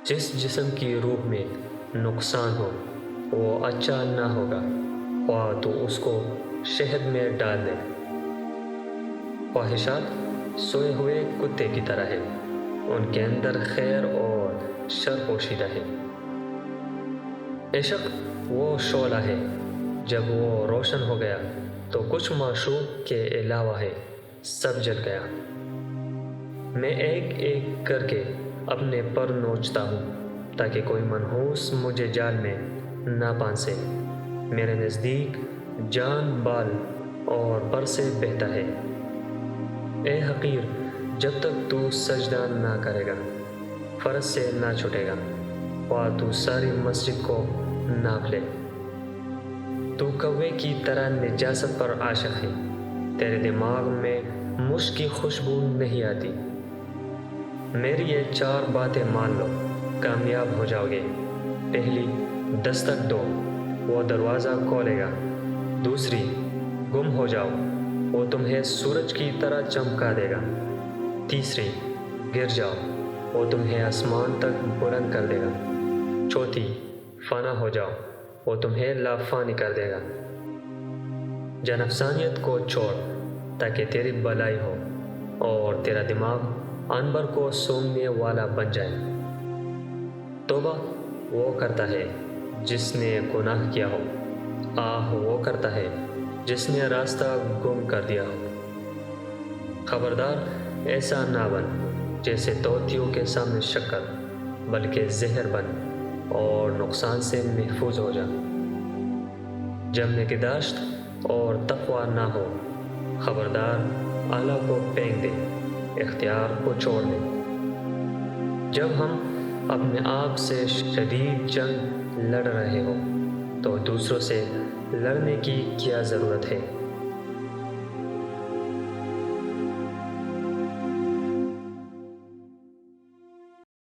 جس جسم کی روح میں نقصان ہو وہ اچھا نہ ہوگا، خواہ تو اس کو شہد میں ڈال دے۔ خواہشات سوئے ہوئے کتے کی طرح ہے، ان کے اندر خیر اور شر پوشیدہ ہے۔ عشق وہ شعلہ ہے، جب وہ روشن ہو گیا تو کچھ معشوق کے علاوہ ہے سب جل گیا۔ میں ایک ایک کر کے اپنے پر نوچتا ہوں تاکہ کوئی منحوس مجھے جال میں نہ پھانسے۔ میرے نزدیک جان بال اور پر سے بہتا ہے۔ اے حقیر، جب تک تو سجدہ نہ کرے گا فرض سے نہ چھٹے گا، خواہ تو ساری مسجد کو ناپ لے۔ تو کوے کی طرح نجاست پر عاشق ہے، تیرے دماغ میں مشک کی خوشبو نہیں آتی۔ میری یہ 4 باتیں مان لو، کامیاب ہو جاؤ گے۔ پہلی، دستک دو، وہ دروازہ کھولے گا۔ دوسری، گم ہو جاؤ، وہ تمہیں سورج کی طرح چمکا دے گا۔ تیسری، گر جاؤ، وہ تمہیں آسمان تک بلند کر دے گا۔ چوتھی، فنا ہو جاؤ، وہ تمہیں لافانی کر دے گا۔ جا نفسانیت کو چھوڑ تاکہ تیری بلائی ہو اور تیرا دماغ عنبر کو سونگھنے والا بن جائے۔ توبہ وہ کرتا ہے جس نے گناہ کیا ہو، آہ وہ کرتا ہے جس نے راستہ گم کر دیا ہو۔ خبردار ایسا نہ بن جیسے طوطیوں کے سامنے شکر، بلکہ زہر بن اور نقصان سے محفوظ ہو جا۔ جب نگہداشت اور تقوی نہ ہو، خبردار اعلیٰ کو پھینک دے، اختیار کو چھوڑ دے۔ جب ہم اپنے آپ سے شدید جنگ لڑ رہے ہو تو دوسروں سے لڑنے کی کیا ضرورت ہے؟